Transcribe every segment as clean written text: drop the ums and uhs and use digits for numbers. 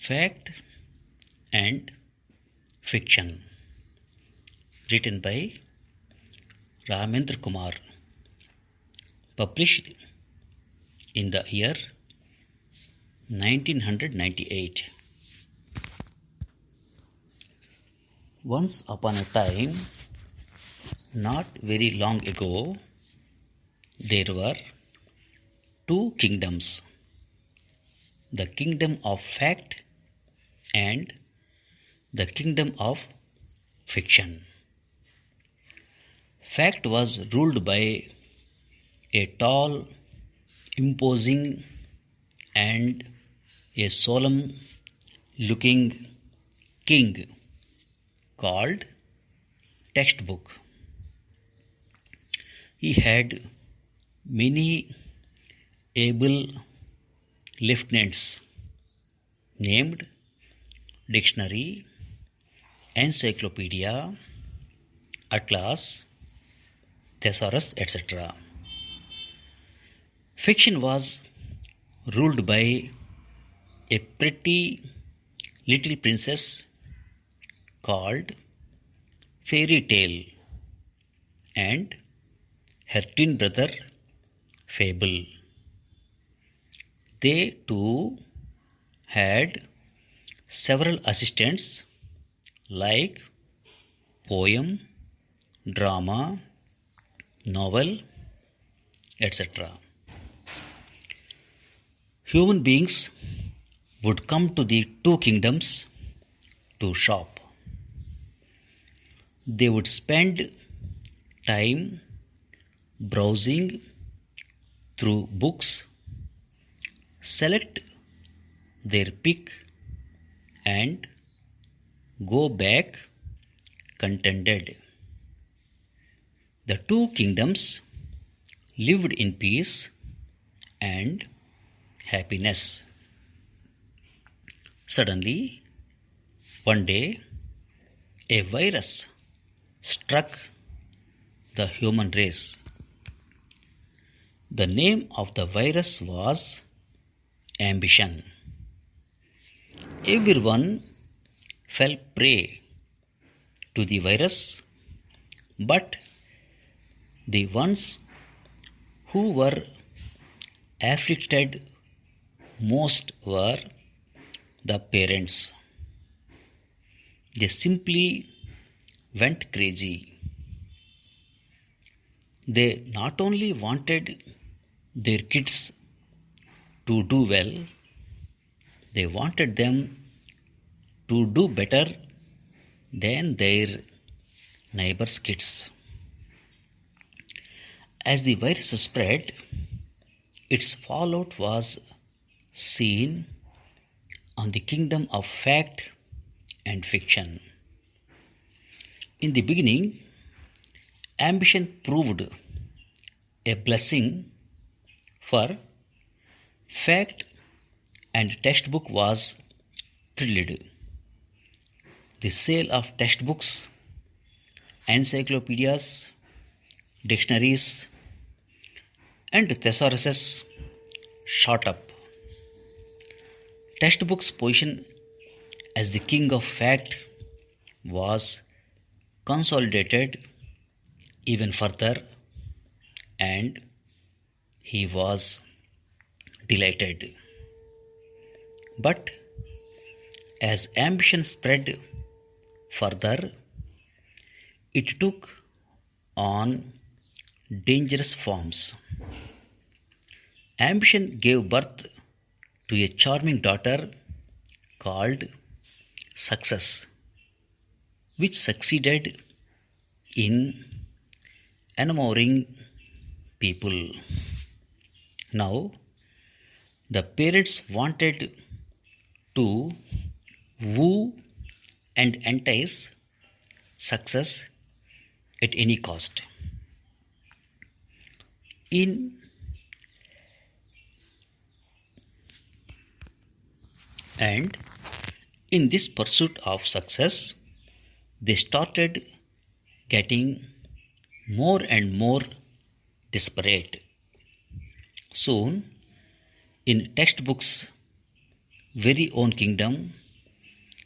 Fact and Fiction, written by Ramendra Kumar, published in the year 1998. Once upon a time, not very long ago, there were two kingdoms, the kingdom of fact and the kingdom of fiction. Fact was ruled by a tall, imposing, and a solemn looking king called Textbook. He had many able lieutenants named Dictionary, Encyclopedia, Atlas, Thesaurus, etc. Fiction was ruled by a pretty little princess called Fairy Tale and her twin brother Fable. They too had several assistants like poem, drama, novel, etc. Human beings would come to the two kingdoms to shop. They would spend time browsing through books, select their pick, and go back contented. The two kingdoms lived in peace and happiness. Suddenly, one day, a virus struck the human race. The name of the virus was ambition. Everyone fell prey to the virus, but the ones who were afflicted most were the parents. They simply went crazy. They not only wanted their kids to do well, they wanted them to do better than their neighbors' kids. As the virus spread, its fallout was seen on the kingdom of fact and fiction. In the beginning, ambition proved a blessing, for fact and textbook was thrilled. The sale of textbooks, encyclopedias, dictionaries, and thesauruses shot up. Textbook's position as the king of fact was consolidated even further, and he was delighted. But as ambition spread further, it took on dangerous forms. Ambition gave birth to a charming daughter called Success, which succeeded in enamoring people. Now, the parents wanted to woo and entice Success at any cost. In this pursuit of success, they started getting more and more desperate. Soon, in textbooks, very own kingdom,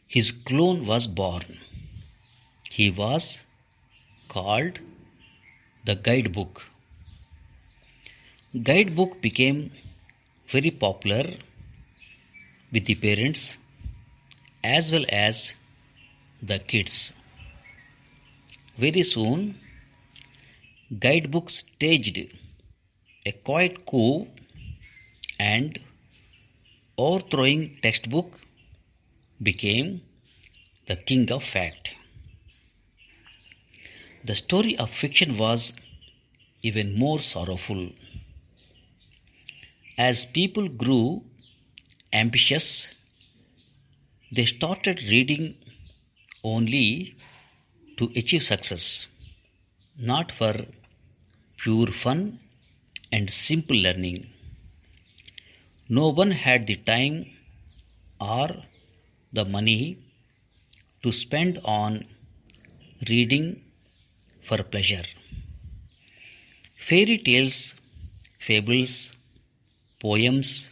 his clone was born. He was called the Guidebook. Guidebook became very popular with the parents as well as the kids. Very soon, Guidebook staged a quiet coup and overthrowing textbook became the king of fact. The story of fiction was even more sorrowful. As people grew ambitious, they started reading only to achieve success, not for pure fun and simple learning. No one had the time or the money to spend on reading for pleasure. Fairy tales, fables, poems,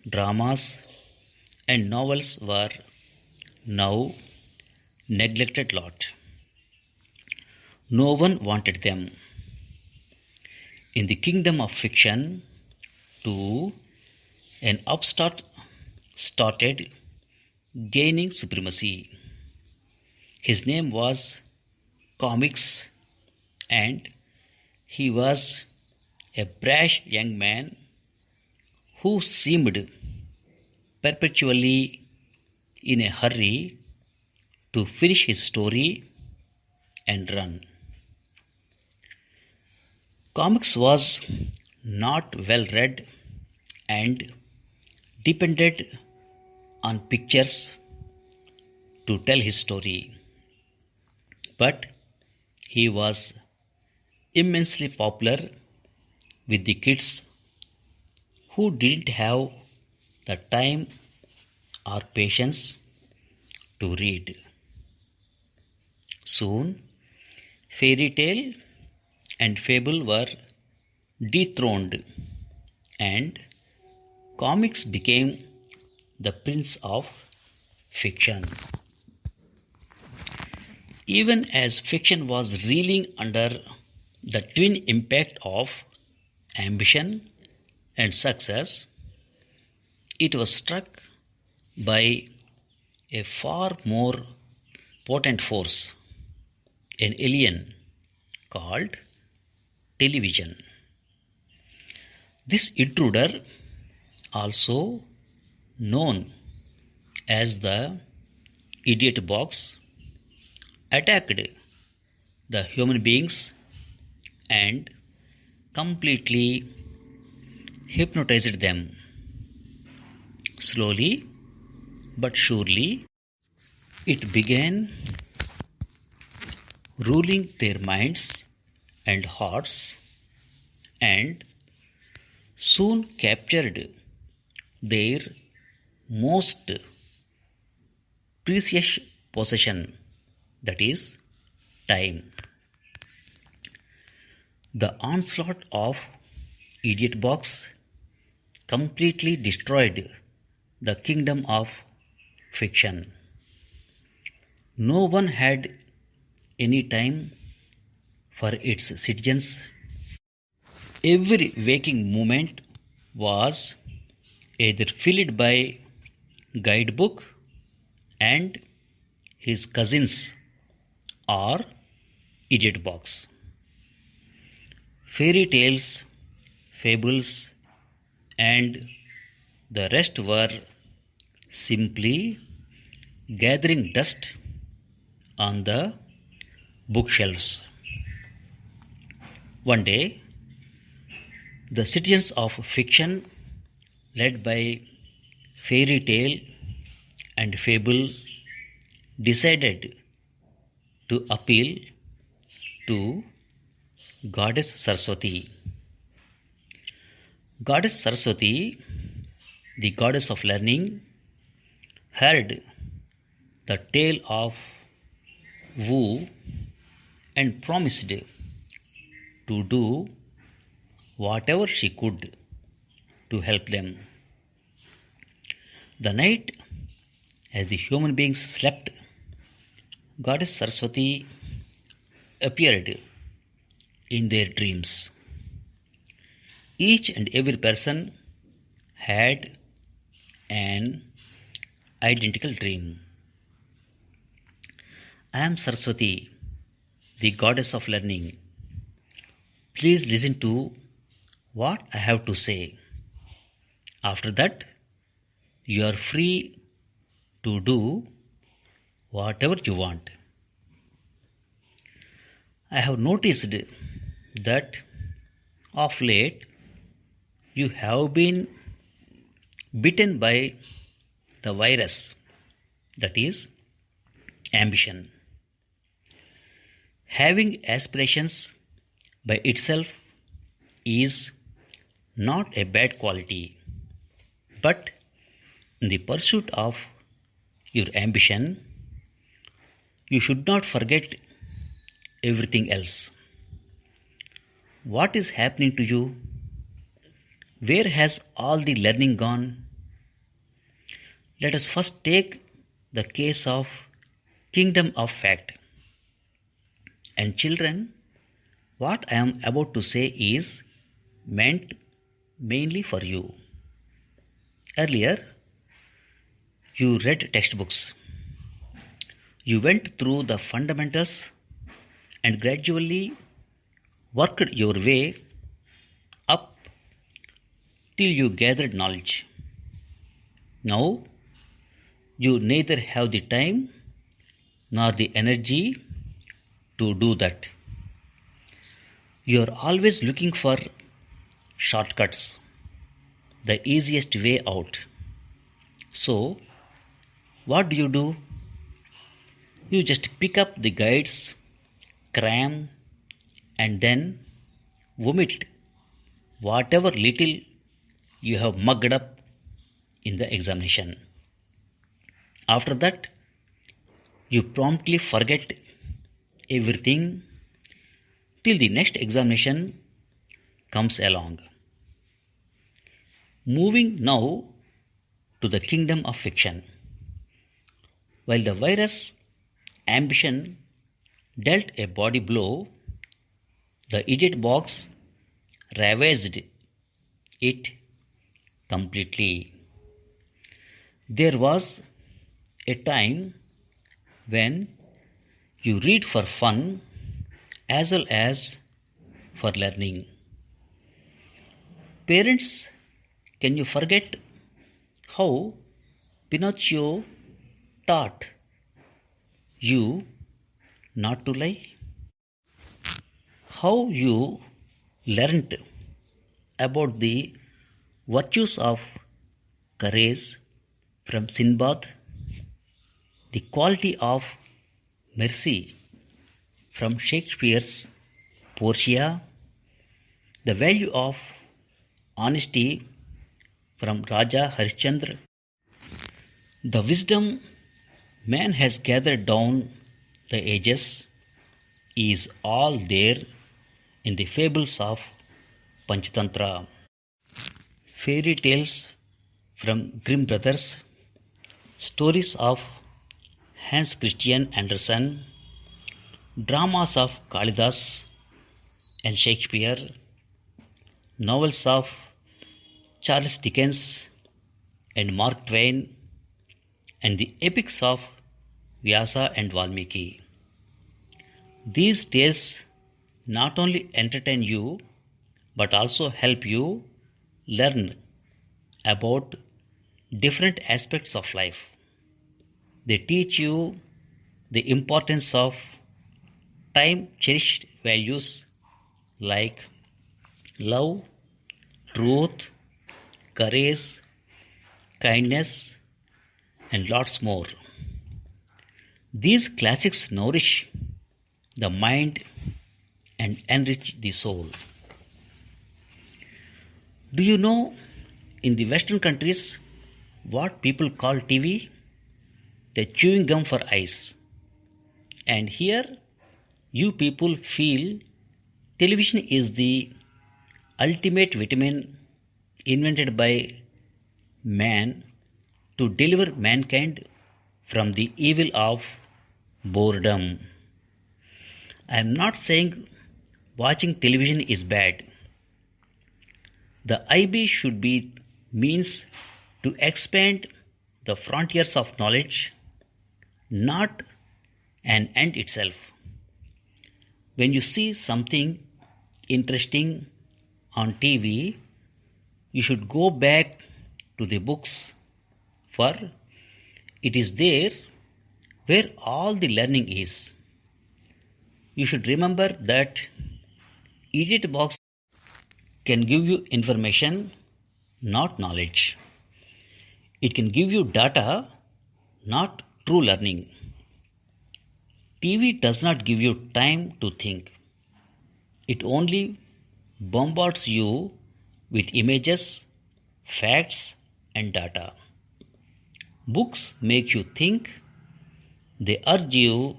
dramas, and novels were now neglected lot. No one wanted them. In the kingdom of fiction, too, an upstart started gaining supremacy. His name was Comics, and he was a brash young man who seemed perpetually in a hurry to finish his story and run. Comics was not well read and depended on pictures to tell his story. But he was immensely popular with the kids who didn't have the time or patience to read. Soon, fairy tale and fable were dethroned, and comics became the prince of fiction. Even as fiction was reeling under the twin impact of ambition and success, it was struck by a far more potent force, an alien called television. This intruder, also known as the idiot box, attacked the human beings and completely hypnotized them. Slowly but surely, it began ruling their minds and hearts and soon captured their most precious possession, that is, time. The onslaught of Idiot Box completely destroyed the kingdom of fiction. No one had any time for its citizens. Every waking moment was either filled by Guidebook and his cousins or Idiot Box. Fairy tales, fables, and the rest were simply gathering dust on the bookshelves. One day, the citizens of fiction, led by fairy tale and fable, decided to appeal to Goddess Saraswati. Goddess Saraswati, the goddess of learning, heard the tale of Wu and promised to do whatever she could to help them. The night, as the human beings slept, Goddess Saraswati appeared in their dreams. Each and every person had an identical dream. I am Saraswati, the goddess of learning. Please listen to what I have to say. After that, you are free to do whatever you want. I have noticed that of late you have been bitten by the virus, that is, ambition. Having aspirations by itself is not a bad quality, but in the pursuit of your ambition, you should not forget everything else. What is happening to you? Where has all the learning gone? Let us first take the case of kingdom of fact. And children, what I am about to say is meant mainly for you. Earlier, you read textbooks. You went through the fundamentals and gradually worked your way up till you gathered knowledge. Now, you neither have the time nor the energy to do that. You are always looking for shortcuts, the easiest way out. So, what do? You just pick up the guides, cram, and then vomit whatever little you have mugged up in the examination. After that, you promptly forget everything till the next examination comes along. Moving now to the kingdom of fiction. While the virus ambition dealt a body blow, the idiot box ravaged it completely. There was a time when you read for fun as well as for learning. Parents, can you forget how Pinocchio taught you not to lie? How you learnt about the virtues of courage from Sinbad, the quality of mercy from Shakespeare's Portia, the value of honesty from Raja Harishchandra, the wisdom man has gathered down the ages is all there in the fables of Panchatantra, fairy tales from Grimm Brothers, stories of Hans Christian Andersen, dramas of Kalidas and Shakespeare, novels of Charles Dickens and Mark Twain, and the epics of Vyasa and Valmiki. These tales not only entertain you but also help you learn about different aspects of life. They teach you the importance of time cherished values like love, truth, courage, kindness, and lots more. These classics nourish the mind and enrich the soul. Do you know in the Western countries what people call TV? The chewing gum for eyes. And here you people feel television is the ultimate vitamin invented by man to deliver mankind from the evil of boredom. I am not saying watching television is bad. The IB should be means to expand the frontiers of knowledge, not an end itself. When you see something interesting on TV, you should go back to the books, for it is there where all the learning is. You should remember that Idiot Box can give you information, not knowledge. It can give you data, not true learning. TV does not give you time to think. It only bombards you with images, facts, and data. Books make you think. They urge you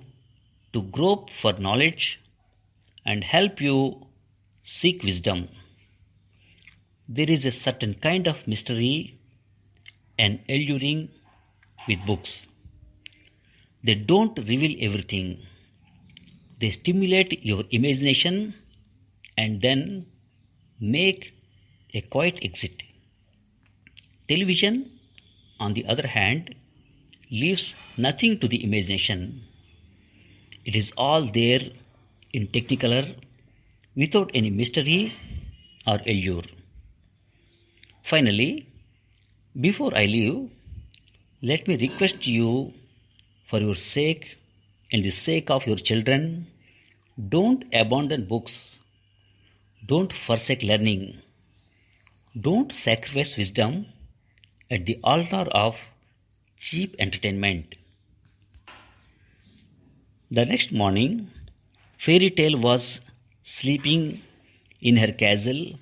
to grope for knowledge and help you seek wisdom. There is a certain kind of mystery and alluring with books. They don't reveal everything. They stimulate your imagination and then make a quiet exit. Television, on the other hand, leaves nothing to the imagination. It is all there in technicolor without any mystery or allure. Finally, before I leave, let me request you, for your sake and the sake of your children, don't abandon books. Don't forsake learning. Don't sacrifice wisdom at the altar of cheap entertainment. The next morning, Fairy Tale was sleeping in her castle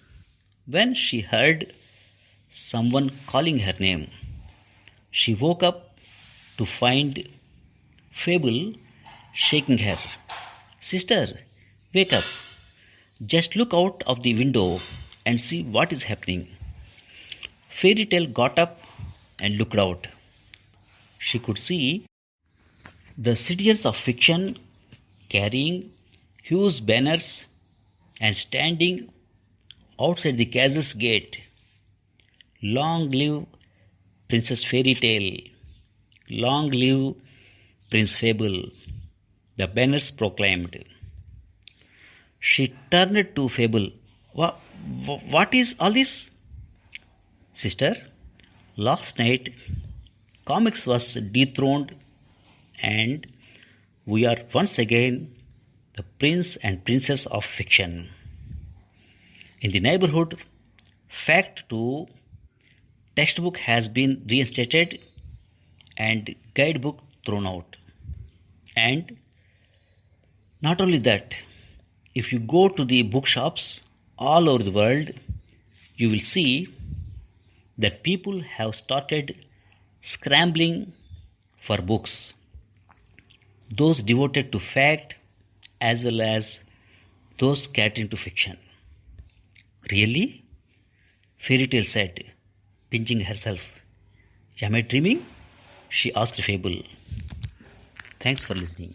when she heard someone calling her name. She woke up to find Fable shaking her. Sister, wake up. Just look out of the window and see what is happening. Fairy Tale got up and looked out. She could see the citizens of fiction carrying huge banners and standing outside the castle's gate. Long live Princess Fairy Tale! Long live Prince Fable! The banners proclaimed. She turned to Fable. What is all this? Sister, last night comics was dethroned and we are once again the prince and princess of fiction. In the neighborhood, Fact 2 textbook has been reinstated and guidebook thrown out. And not only that, if you go to the bookshops all over the world, you will see that people have started scrambling for books. Those devoted to fact as well as those catering to fiction. Really? Fairy Tale said, pinching herself. Am I dreaming? She asked Fable. Thanks for listening.